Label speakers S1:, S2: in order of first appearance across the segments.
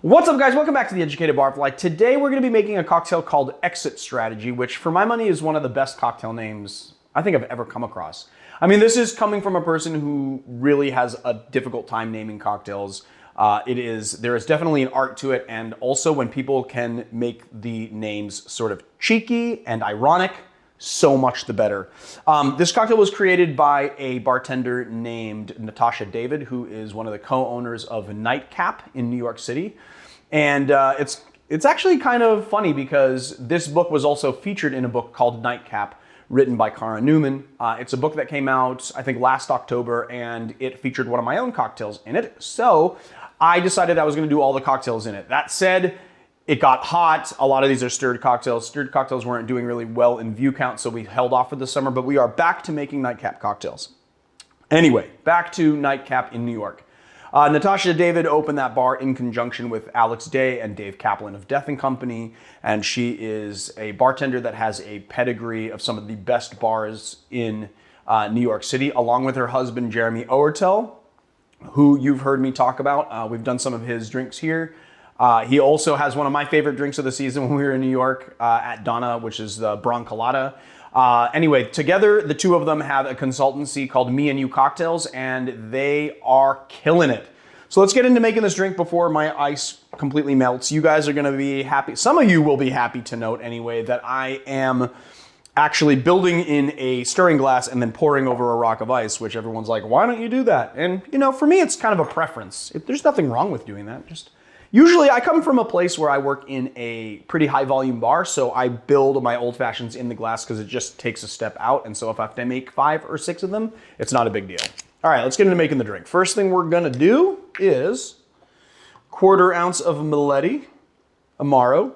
S1: What's up, guys? Welcome back to The Educated Barfly. Today we're going to be making a cocktail called Exit Strategy, which for my money is one of the best cocktail names I think I've ever come across. I mean, this is coming from a person who really has a difficult time naming cocktails. There is definitely an art to it, and also when people can make the names sort of cheeky and ironic, so much the better. This cocktail was created by a bartender named Natascha David, who is one of the co-owners of Nightcap in New York City. And it's actually kind of funny because this book was also featured in a book called Nightcap, written by Newman. It's a book that came out, I think, last October, and it featured one of my own cocktails in it. So I decided I was going to do all the cocktails in it. That said, it got hot. A lot of these are stirred cocktails. Stirred cocktails weren't doing really well in view count, so we held off for the summer, but we are back to making Nightcap cocktails. Anyway, back to Nightcap in New York. Natascha David opened that bar in conjunction with Alex Day and Dave Kaplan of Death & Company, and she is a bartender that has a pedigree of some of the best bars in New York City, along with her husband, Jeremy Oertel, who you've heard me talk about. We've done some of his drinks here. He also has one of my favorite drinks of the season when we were in New York at Donna, which is the Broncolada. Anyway, together, the two of them have a consultancy called Me and You Cocktails, and they are killing it. So let's get into making this drink before my ice completely melts. You guys are going to be happy. Some of you will be happy to note, anyway, that I am actually building in a stirring glass and then pouring over a rock of ice, which everyone's like, why don't you do that? And, you know, for me, it's kind of a preference. There's nothing wrong with doing that. Usually I come from a place where I work in a pretty high volume bar, so I build my old fashions in the glass because it just takes a step out. And so if I have to make 5 or 6 of them, it's not a big deal. All right, let's get into making the drink. First thing we're gonna do is 1/4 ounce of Mileti Amaro.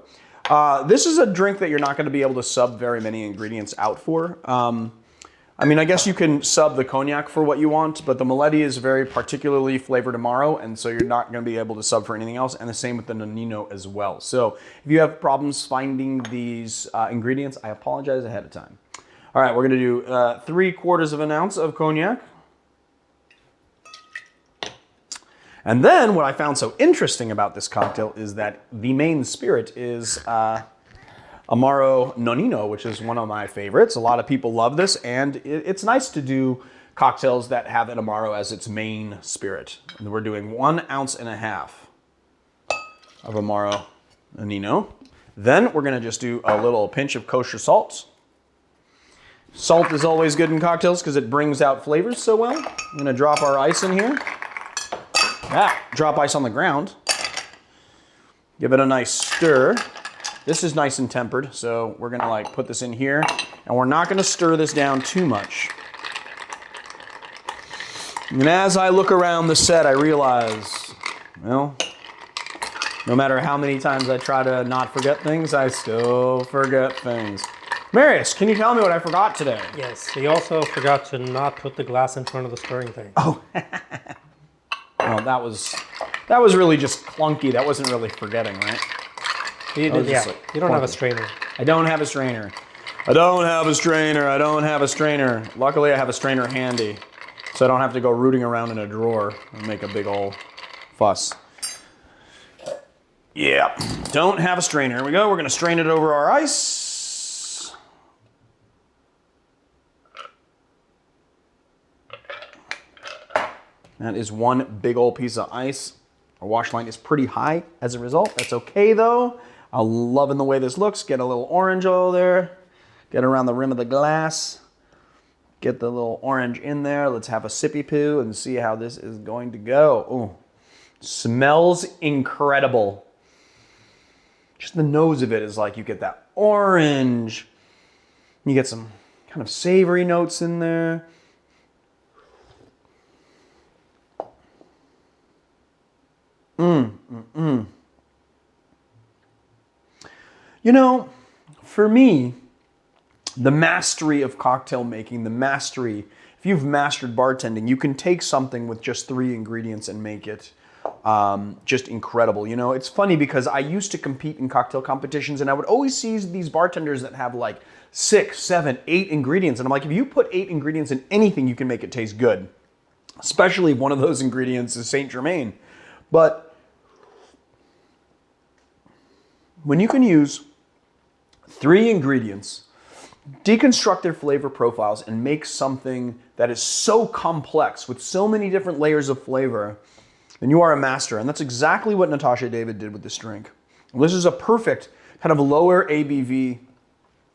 S1: This is a drink that you're not gonna be able to sub very many ingredients out for. I mean, I guess you can sub the Cognac for what you want, but the Mileti is very particularly flavored Amaro, and so you're not going to be able to sub for anything else, and the same with the Nonino as well. So if you have problems finding these ingredients, I apologize ahead of time. All right, we're going to do 3/4 of an ounce of Cognac. And then what I found so interesting about this cocktail is that the main spirit is Amaro Nonino, which is one of my favorites. A lot of people love this, and it's nice to do cocktails that have an Amaro as its main spirit. And we're doing 1.5 ounces of Amaro Nonino. Then we're gonna just do a little pinch of kosher salt. Salt is always good in cocktails because it brings out flavors so well. I'm gonna drop our ice in here. Drop ice on the ground. Give it a nice stir. This is nice and tempered, so we're gonna like put this in here, and we're not gonna stir this down too much. And as I look around the set, I realize, well, no matter how many times I try to not forget things, I still forget things. Marius, can you tell me what I forgot today?
S2: Yes, he also forgot to not put the glass in front of the stirring thing.
S1: Oh, well, that was really just clunky. That wasn't really forgetting, right?
S2: You don't have a strainer.
S1: I don't have a strainer. I don't have a strainer. I don't have a strainer. Luckily, I have a strainer handy, so I don't have to go rooting around in a drawer and make a big old fuss. Yeah, don't have a strainer. Here we go. We're going to strain it over our ice. That is one big old piece of ice. Our wash line is pretty high as a result. That's okay, though. I'm loving the way this looks. Get a little orange oil there. Get around the rim of the glass. Get the little orange in there. Let's have a sippy poo and see how this is going to go. Ooh, smells incredible. Just the nose of it is like you get that orange. You get some kind of savory notes in there. You know, for me, the mastery of cocktail making, if you've mastered bartending, you can take something with just 3 ingredients and make it just incredible. You know, it's funny because I used to compete in cocktail competitions, and I would always see these bartenders that have like 6, 7, 8 ingredients. And I'm like, if you put 8 ingredients in anything, you can make it taste good. Especially one of those ingredients is Saint Germain. But when you can use 3 ingredients, deconstruct their flavor profiles, and make something that is so complex with so many different layers of flavor, then you are a master. And that's exactly what Natascha David did with this drink. This is a perfect kind of lower ABV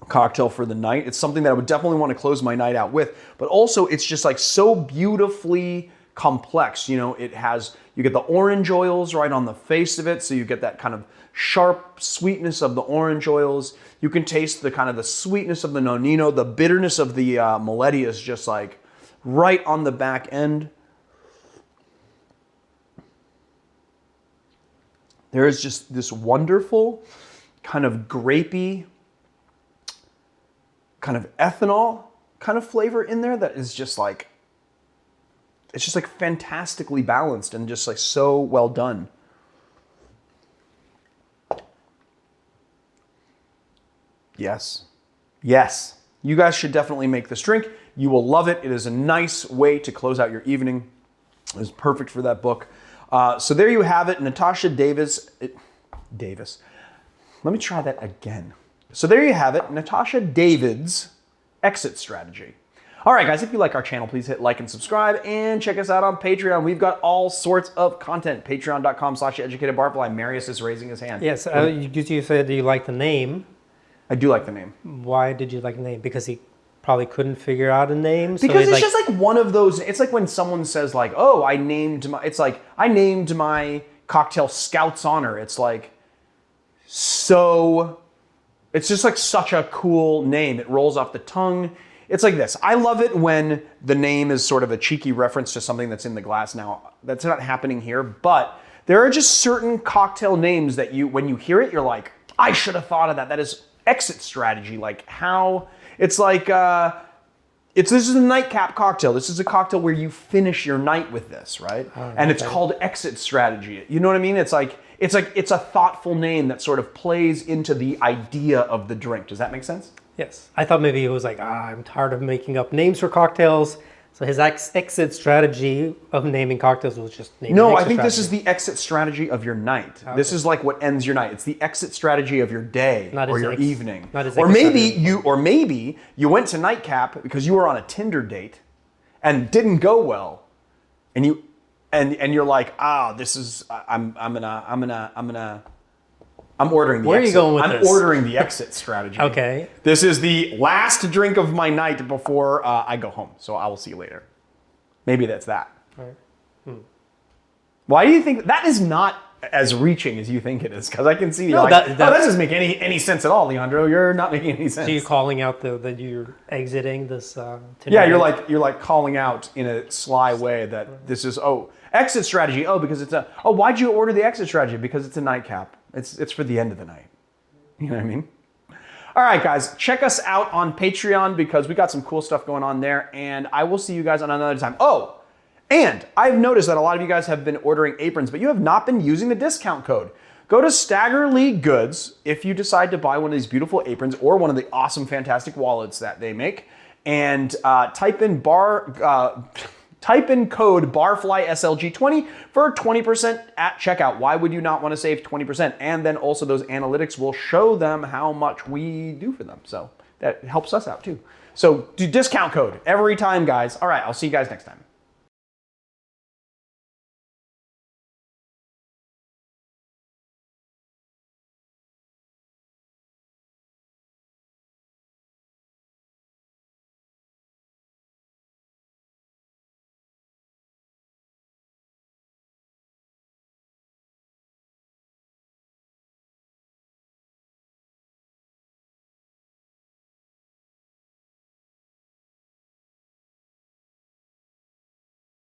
S1: cocktail for the night. It's something that I would definitely want to close my night out with, but also it's just like so beautifully complex. You know, you get the orange oils right on the face of it, so you get that kind of sharp sweetness of the orange oils. You can taste the kind of the sweetness of the nonino, the bitterness of the Moletti is just like right on the back end. There is just this wonderful kind of grapey, kind of ethanol kind of flavor in there that is just like, it's just like fantastically balanced and just like so well done. Yes. Yes. You guys should definitely make this drink. You will love it. It is a nice way to close out your evening. It is perfect for that book. So there you have it. Natascha Davis. Let me try that again. So there you have it. Natascha David's exit strategy. All right, guys, if you like our channel, please hit like and subscribe and check us out on Patreon. We've got all sorts of content. Patreon.com/educatedbarfly. Marius is raising his hand.
S2: Yes, you said you like the name.
S1: I do like the name.
S2: Why did you like the name? Because he probably couldn't figure out a name?
S1: Because it's just like one of those, it's like when someone says like, oh, I named my cocktail Scout's Honor. It's like, so, it's just like such a cool name. It rolls off the tongue. It's like this. I love it when the name is sort of a cheeky reference to something that's in the glass. Now, that's not happening here, but there are just certain cocktail names that when you hear it, you're like, I should have thought of that. That is exit strategy. Like how, it's like, this is a nightcap cocktail. This is a cocktail where you finish your night with this, right? Oh, and it's called exit strategy. You know what I mean? It's a thoughtful name that sort of plays into the idea of the drink. Does that make sense?
S2: Yes. I thought maybe it was like, I'm tired of making up names for cocktails. So his exit strategy of naming cocktails was just naming.
S1: No, I think this is the exit strategy of your night. Okay. This is like what ends your night. It's the exit strategy of your day or your evening. Or maybe you went to Nightcap because you were on a Tinder date and didn't go well, and you're like, this is I'm ordering the
S2: Where
S1: exit.
S2: Are you going with this?
S1: I'm ordering the exit strategy.
S2: Okay.
S1: This is the last drink of my night before I go home. So I will see you later. Maybe that's that.
S2: All right.
S1: Why do you think that is not as reaching as you think it is? Because I can see that doesn't make any sense at all, Leandro. You're not making any sense.
S2: So you're calling out that you're exiting this.
S1: Yeah, you're like calling out in a sly way that this is exit strategy. Because it's why'd you order the exit strategy? Because it's a nightcap. It's for the end of the night. You know what I mean? All right, guys, check us out on Patreon because we got some cool stuff going on there, and I will see you guys on another time. Oh, and I've noticed that a lot of you guys have been ordering aprons, but you have not been using the discount code. Go to Stagger League Goods if you decide to buy one of these beautiful aprons or one of the awesome, fantastic wallets that they make, and type in code BARFLYSLG20 for 20% at checkout. Why would you not want to save 20%? And then also those analytics will show them how much we do for them. So that helps us out too. So do discount code every time, guys. All right, I'll see you guys next time.